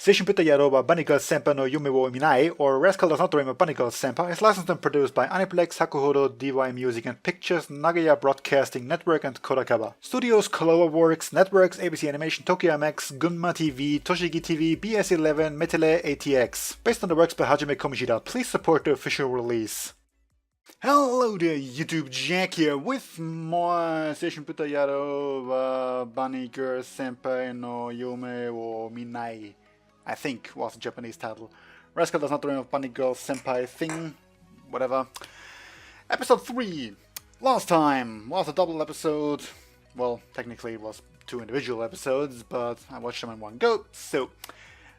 Seishun Buta Yarou wa Bunny Girl Senpai no Yume wo Minai, or Rascal Does Not Dream of Bunny Girl Senpai, is licensed and produced by Aniplex, Hakuhodo, DY Music and Pictures, Nagaya Broadcasting Network, and Kodakaba. Studios Kaloa Works, Networks, ABC Animation, Tokyo MX, Gunma TV, Toshigi TV, BS11, Metele, ATX. Based on the works by Hajime Komishida, please support the official release. Hello there, YouTube, Jack here with more Seishun Buta Yarou Bunny Girl Senpai no Yume wo Minai. I think was the Japanese title. Rascal Does Not Dream of Bunny Girl Senpai thing, whatever. Episode 3. Last time was a double episode. Well, technically it was 2 individual episodes, but I watched them in one go. So,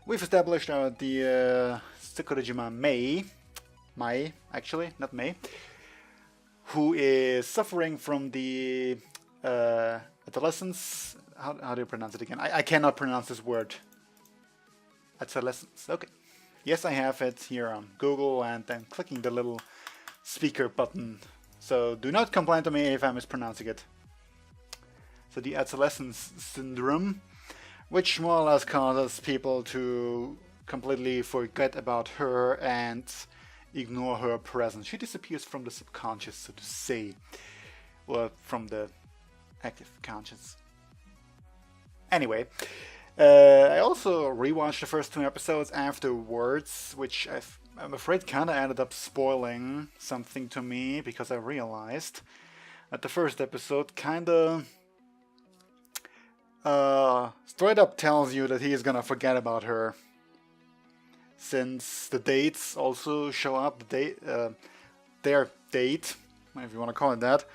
we've established the Sakurajima Mai, actually, not May, who is suffering from the adolescence. How do you pronounce it again? I cannot pronounce this word. Adolescence. Okay. Yes, I have it here on Google, and I'm clicking the little speaker button. So do not complain to me if I'm mispronouncing it. So the adolescence syndrome, which more or less causes people to completely forget about her and ignore her presence. She disappears from the subconscious, so to say, or from the active conscious. Anyway, I also rewatched the first 2 episodes afterwards, which I'm afraid kinda ended up spoiling something to me, because I realized that the first episode kinda straight up tells you that he is gonna forget about her. Since the dates also show up, their date, if you want to call it that,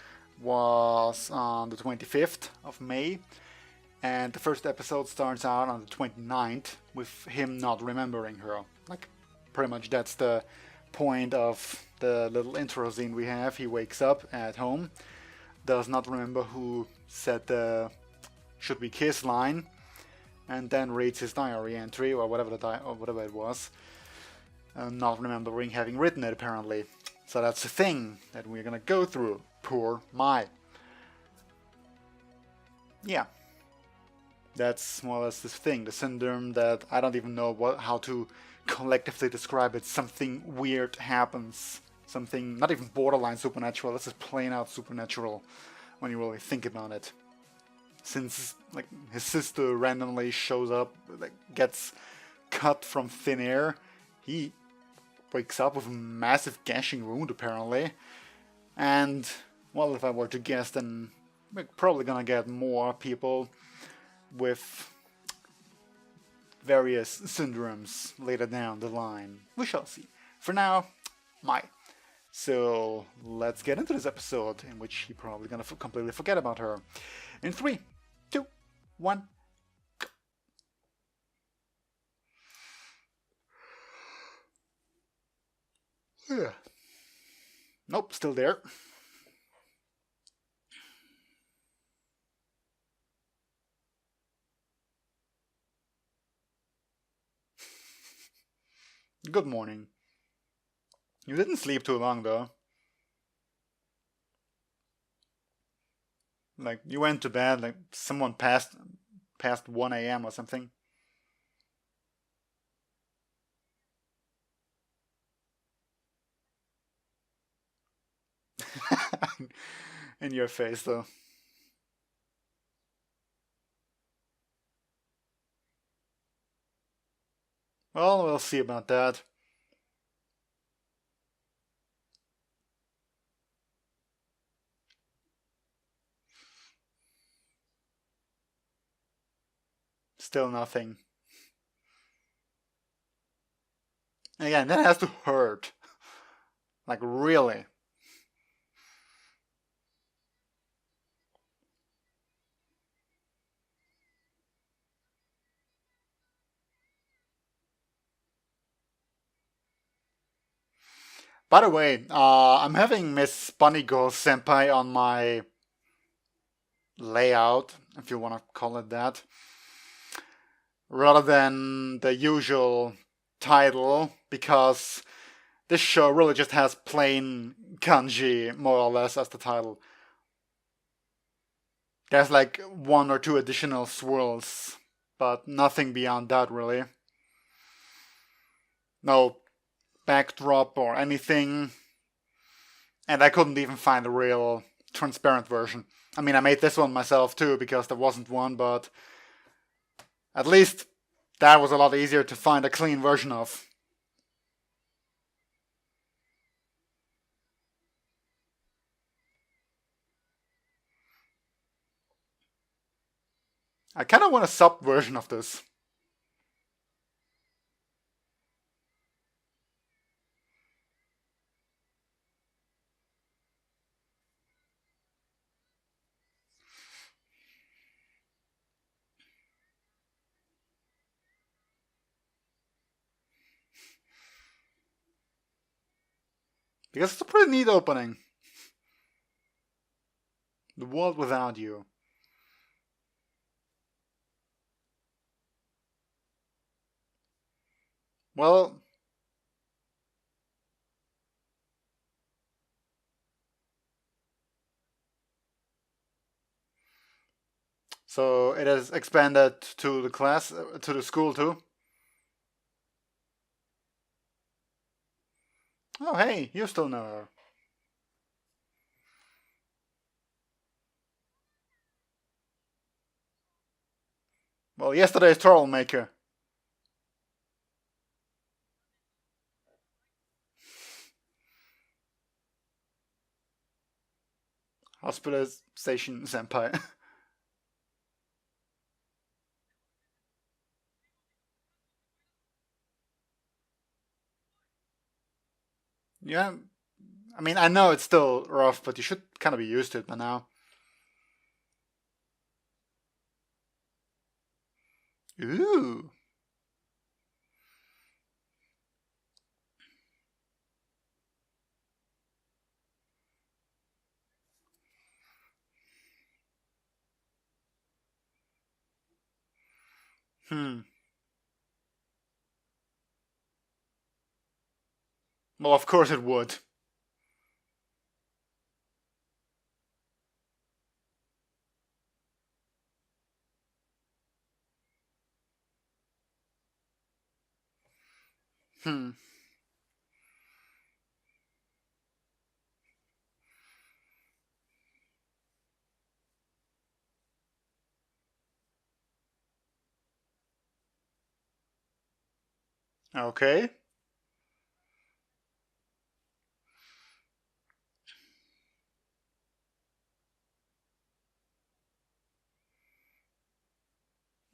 was on the 25th of May, and the first episode starts out on the 29th with him not remembering her. Like, pretty much that's the point of the little intro scene we have. He wakes up at home, does not remember who said the "should we kiss" line, and then reads his diary entry, or whatever it was, not remembering having written it, apparently. So that's the thing that we're gonna go through. Poor Mai. Yeah, that's more or less this thing, the syndrome that I don't even know how to collectively describe it. Something weird happens, something not even borderline supernatural. This is plain out supernatural when you really think about it. Since like his sister randomly shows up, like gets cut from thin air, he wakes up with a massive gashing wound apparently. And well, if I were to guess, then we're probably gonna get more people with various syndromes later down the line. We shall see. For now, Mai. So let's get into this episode, in which he probably gonna completely forget about her. In 3, 2, 1, go. Yeah. Nope, still there. Good morning. You didn't sleep too long, though. Like, you went to bed, like, someone past 1 a.m. or something. In your face, though. Well, we'll see about that. Still nothing. Again, that has to hurt. Like, really. By the way, I'm having Miss Bunny Girl Senpai on my layout, if you want to call it that, rather than the usual title, because this show really just has plain kanji, more or less, as the title. There's like 1 or 2 additional swirls, but nothing beyond that, really. no backdrop or anything. And I couldn't even find a real transparent version. I mean, I made this one myself too because there wasn't one, but at least that was a lot easier to find a clean version of. I kind of want a sub version of this. Because it's a pretty neat opening. The world without you. Well, so it has expanded to the class, to the school too. Oh hey, you still know her. Well, yesterday's turtle maker. Hospitalization Senpai. Yeah, I mean, I know it's still rough, but you should kind of be used to it by now. Ooh. Hmm. Well, of course it would. Hmm. Okay.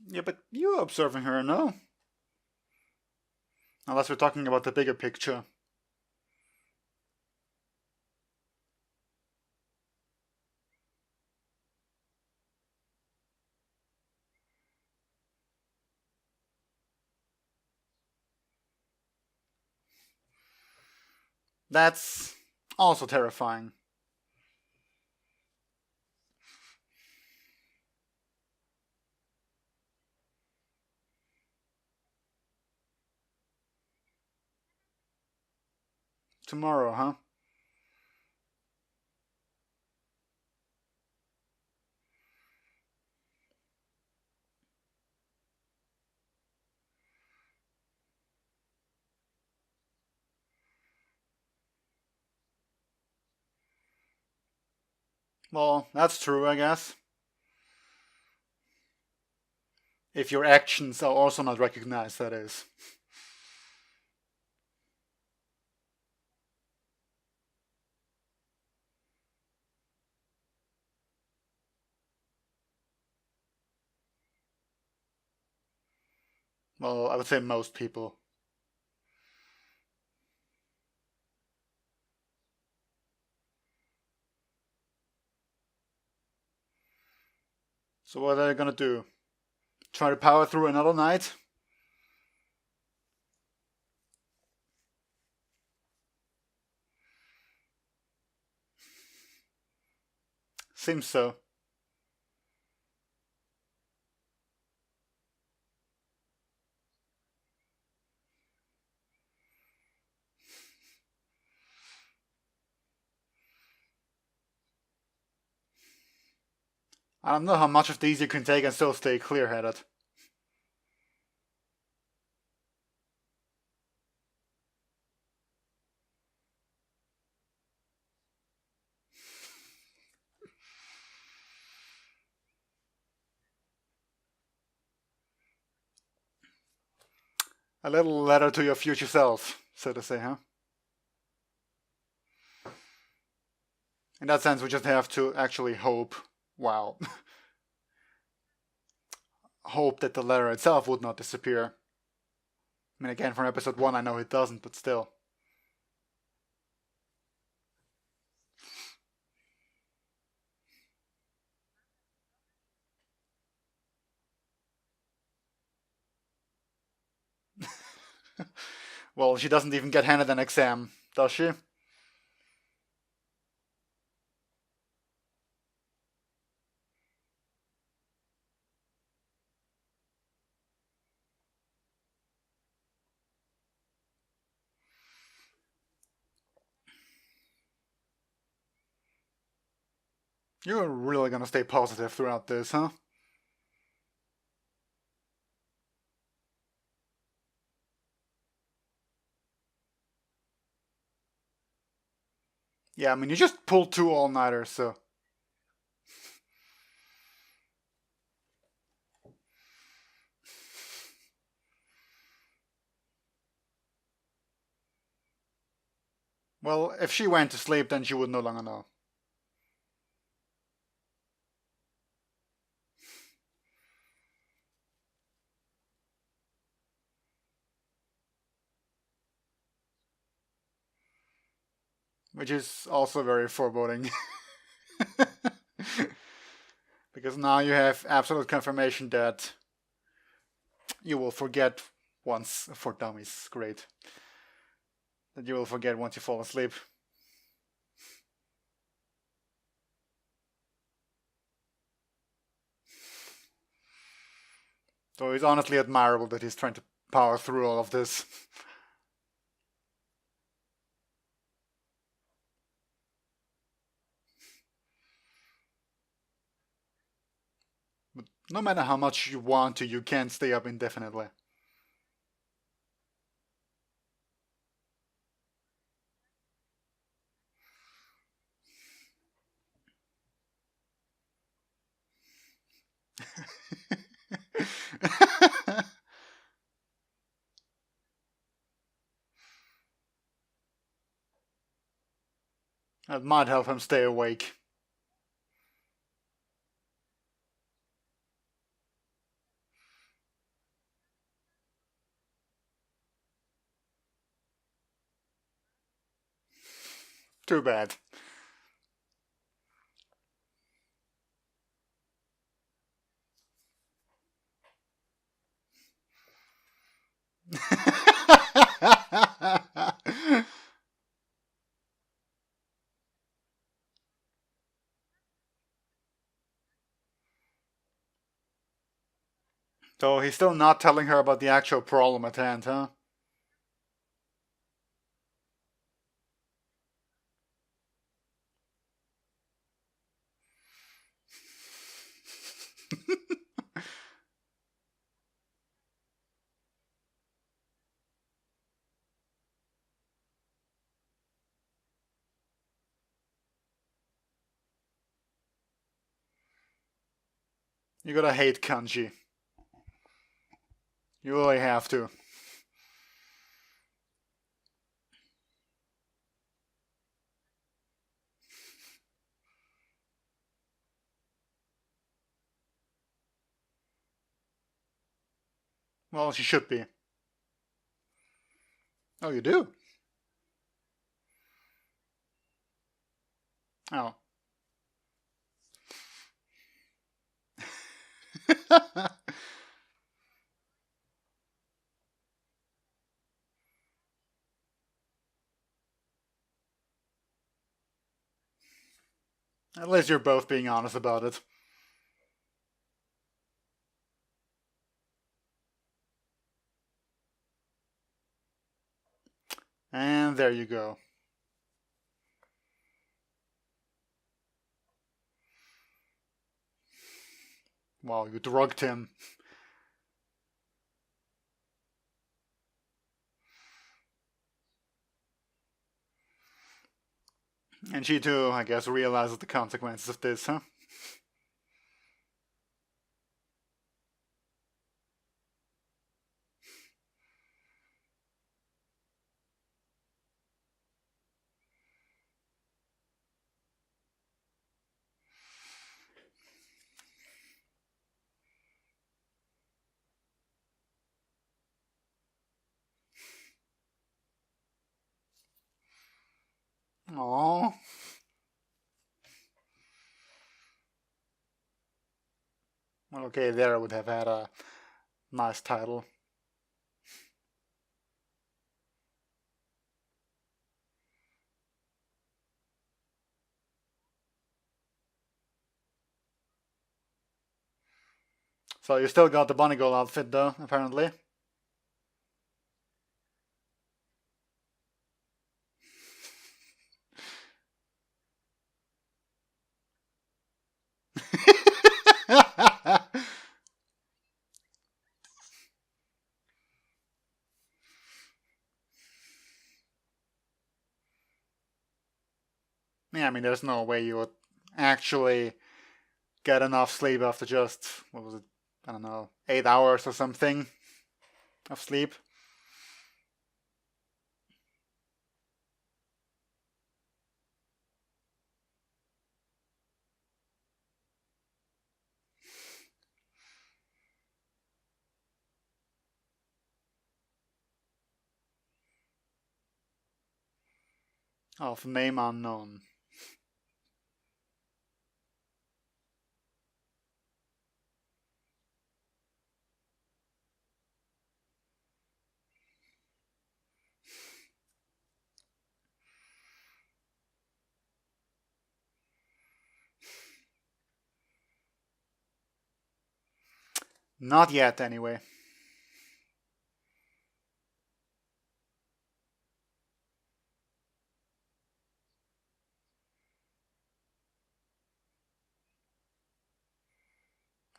Yeah, but you're observing her, no? Unless we're talking about the bigger picture. That's also terrifying. Tomorrow, huh? Well, that's true, I guess. If your actions are also not recognized, that is. Well, I would say most people. So what are they gonna do? Try to power through another night? Seems so. I don't know how much of these you can take and still stay clear-headed. A little letter to your future self, so to say, huh? In that sense, we just have to actually hope, wow, hope that the letter itself would not disappear. I mean, again, from episode 1, I know it doesn't, but still. Well, she doesn't even get handed an exam, does she? You're really gonna stay positive throughout this, huh? Yeah, I mean, you just pulled 2 all-nighters, so... Well, if she went to sleep, then she would no longer know. Which is also very foreboding. Because now you have absolute confirmation that you will forget once for dummies. Great. That you will forget once you fall asleep. So it's honestly admirable that he's trying to power through all of this. But no matter how much you want to, you can't stay up indefinitely. That might help him stay awake. Too bad. So he's still not telling her about the actual problem at hand, huh? You gotta hate kanji. You really have to. Well, she should be. Oh, you do? Oh. At least you're both being honest about it. And there you go. Wow, you drugged him. And she too, I guess, realizes the consequences of this, huh? Oh. Well, okay, there I would have had a nice title. So you still got the bunny girl outfit though, apparently. Yeah, I mean, there's no way you would actually get enough sleep after just, what was it, I don't know, 8 hours or something of sleep. Of name unknown. Not yet, anyway.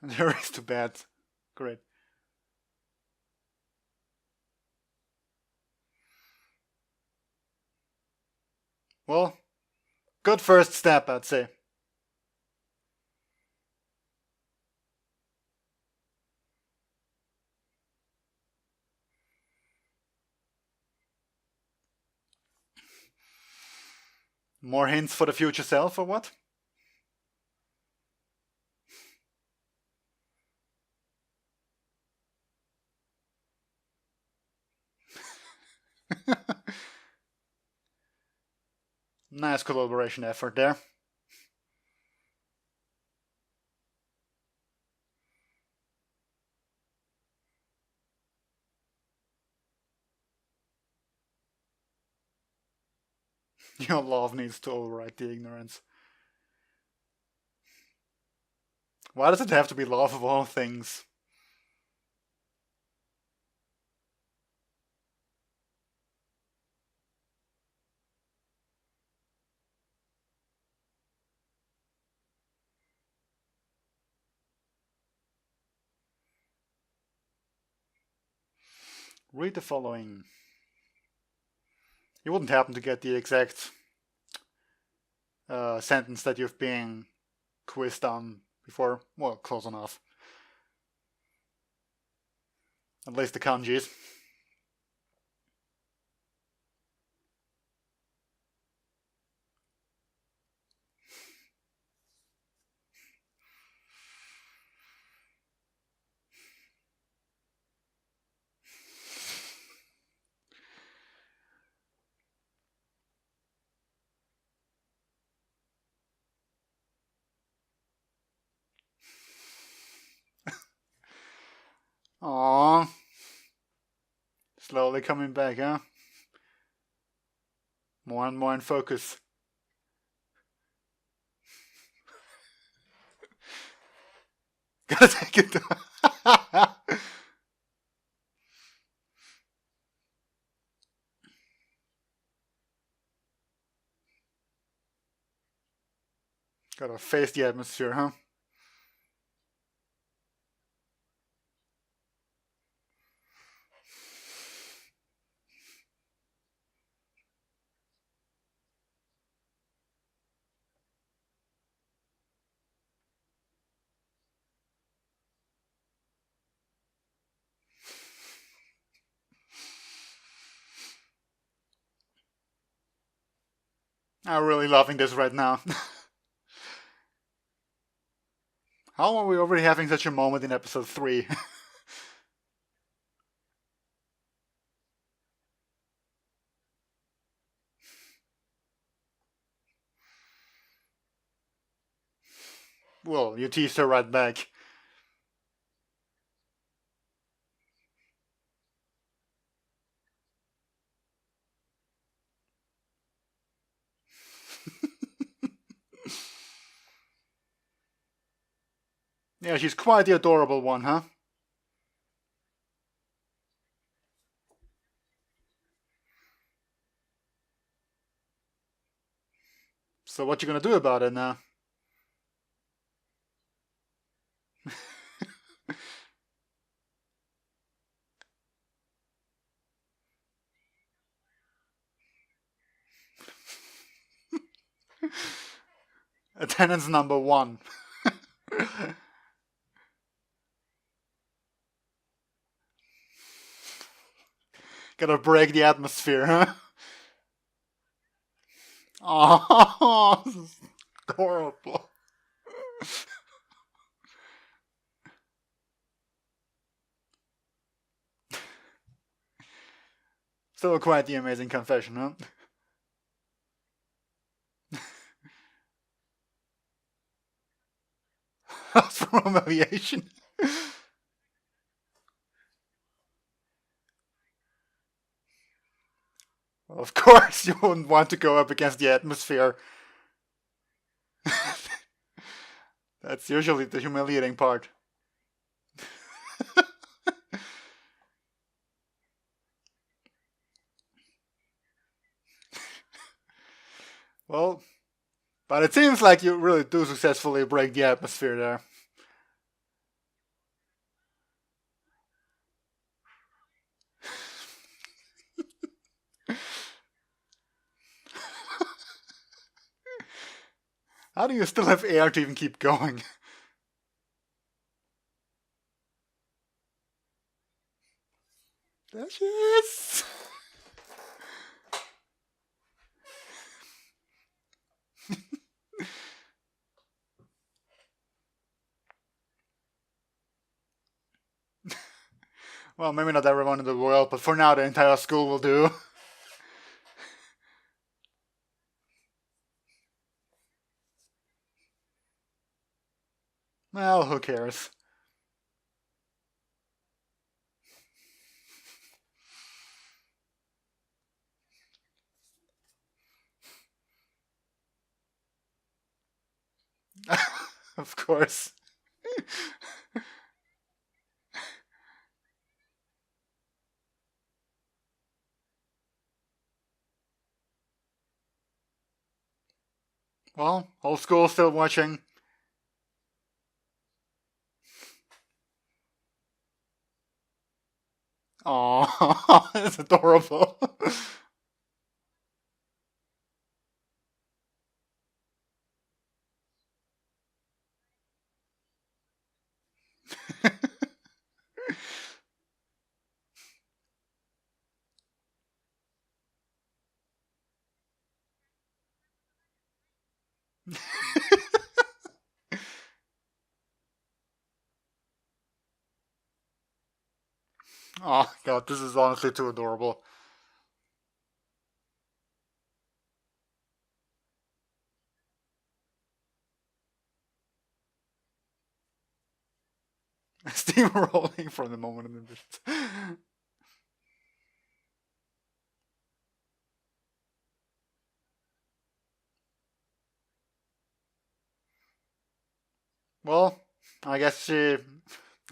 There is too bad. Great. Well, good first step, I'd say. More hints for the future self, or what? Nice collaboration effort there. Your love needs to override the ignorance. Why does it have to be love of all things? Read the following. You wouldn't happen to get the exact sentence that you've been quizzed on before? Well, close enough. At least the kanjis. Aww. Slowly coming back, huh? More and more in focus. Gotta take it down. Gotta face the atmosphere, huh? I'm really loving this right now. How are we already having such a moment in episode 3? Well, you teased her right back. Yeah, she's quite the adorable one, huh? So what you gonna do about it now? Attendance number 1. Gotta break the atmosphere, huh? Oh, this is horrible. Still quite the amazing confession, huh? From humiliation. Well, of course, you wouldn't want to go up against the atmosphere. That's usually the humiliating part. Well, but it seems like you really do successfully break the atmosphere there. How do you still have air to even keep going? There she is! Well, maybe not everyone in the world, but for now the entire school will do. Well, who cares? Of course. Well, whole school still watching. Aww, it's adorable. Oh god, this is honestly too adorable. Steamrolling from the moment in the Well, I guess she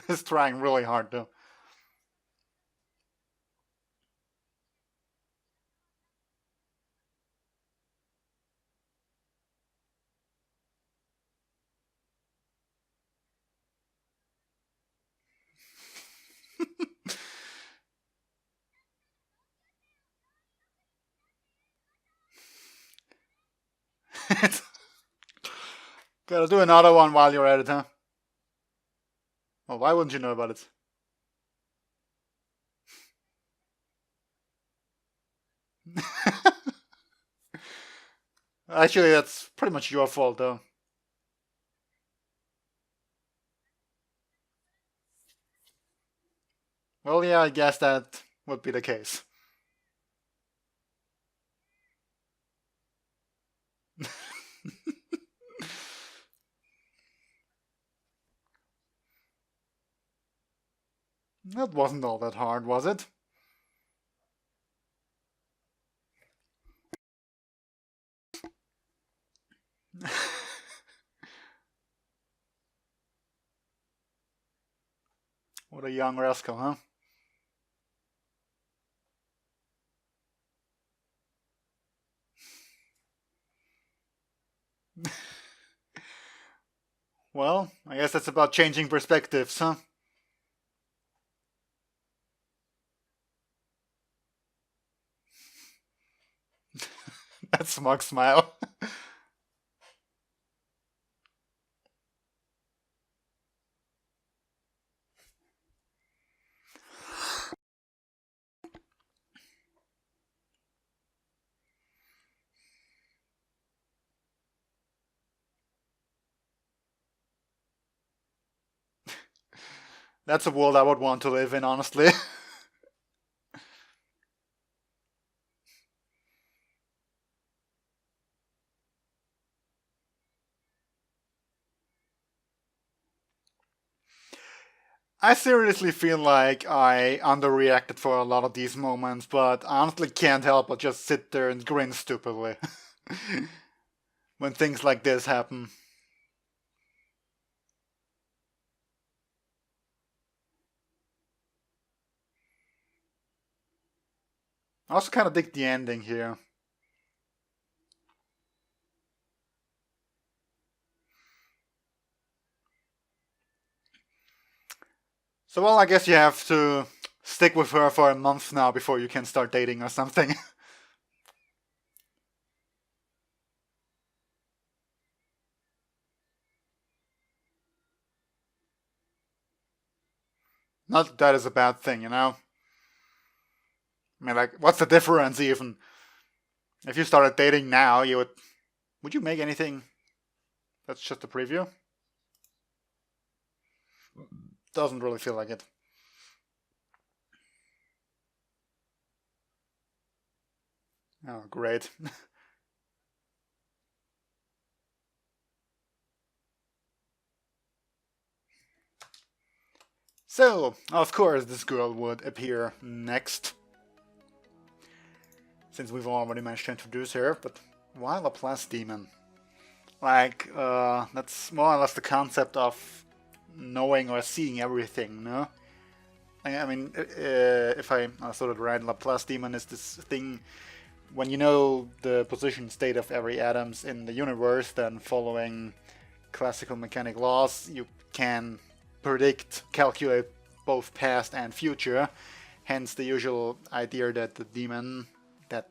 is trying really hard though. Gotta do another one while you're at it, huh? Well, why wouldn't you know about it? Actually, that's pretty much your fault though. Well, yeah, I guess that would be the case. That wasn't all that hard, was it? What a young rascal, huh? Well, I guess that's about changing perspectives, huh? That smug smile. That's a world I would want to live in, honestly. I seriously feel like I underreacted for a lot of these moments, but I honestly can't help but just sit there and grin stupidly when things like this happen. I also kind of dig the ending here. So, well, I guess you have to stick with her for a month now before you can start dating or something. Not that that is a bad thing, you know? I mean, like, what's the difference even? If you started dating now, you would. Would you make anything? That's just a preview? Doesn't really feel like it. Oh, great. So, of course, this girl would appear next, since we've already managed to introduce her, but why Laplace Demon? Like, that's more or less the concept of knowing or seeing everything, no? I mean, if I understood it right, Laplace Demon is this thing, when you know the position state of every atoms in the universe, then following classical mechanic laws, you can predict, calculate both past and future. Hence the usual idea that the demon that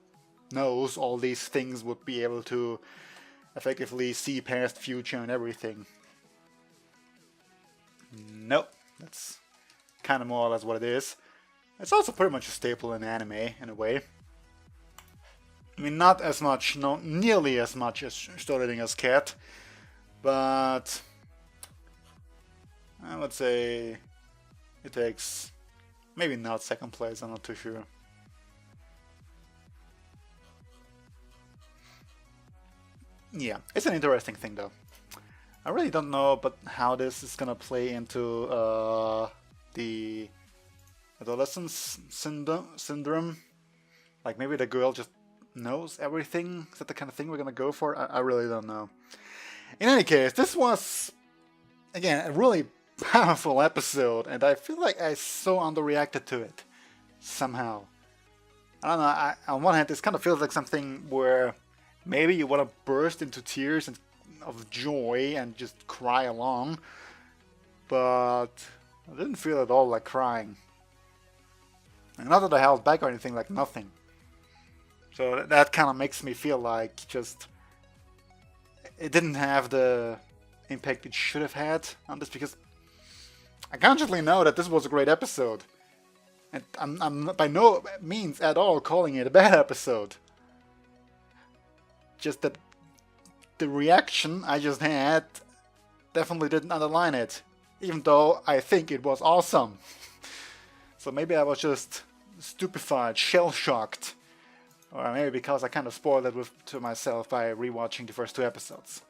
knows all these things would be able to effectively see past, future, and everything. Nope, that's kind of more or less what it is. It's also pretty much a staple in anime, in a way. I mean, not as much, no, nearly as much as Schrödinger's cat, but I would say it takes maybe not second place, I'm not too sure. Yeah, it's an interesting thing though. I really don't know but how this is gonna play into the adolescence syndrome. Like maybe the girl just knows everything. Is that the kind of thing we're gonna go for? I really don't know. In any case, this was, again, a really powerful episode, and I feel like I so underreacted to it somehow. I don't know. On one hand, this kind of feels like something where maybe you want to burst into tears of joy and just cry along, but I didn't feel at all like crying. And not that I held back or anything, like nothing. So that kind of makes me feel like just it didn't have the impact it should have had on this, because I consciously know that this was a great episode. And I'm by no means at all calling it a bad episode. Just that the reaction I just had definitely didn't underline it. Even though I think it was awesome. So maybe I was just stupefied, shell-shocked. Or maybe because I kind of spoiled it to myself by rewatching the first two episodes.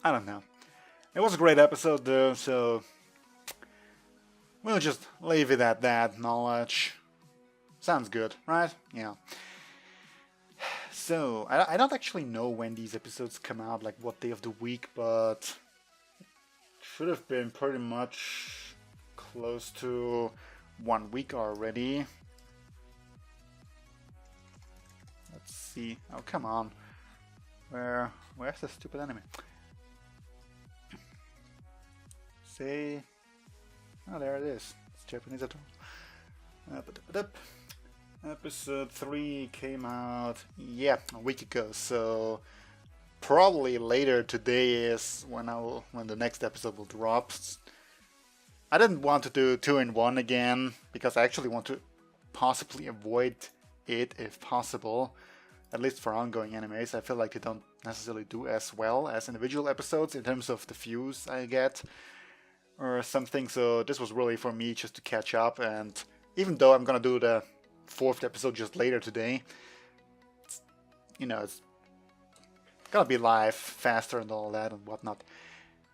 I don't know. It was a great episode though, so we'll just leave it at that. Knowledge sounds good, right? Yeah. So I don't actually know when these episodes come out, like what day of the week, but should have been pretty much close to 1 week already. Let's see. Oh, come on. Where's the stupid anime? Say. Oh, there it is. It's Japanese at all. Episode 3 came out, yeah, a week ago. So probably later today is when the next episode will drop. I didn't want to do 2 in 1 again because I actually want to possibly avoid it if possible. At least for ongoing animes, I feel like they don't necessarily do as well as individual episodes in terms of the views I get or something. So this was really for me just to catch up, and even though I'm gonna do the 4th episode just later today, it's gonna be live faster and all that and whatnot.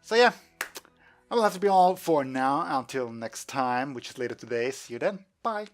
So yeah, that will have to be all for now until next time, which is later today. See you then. Bye.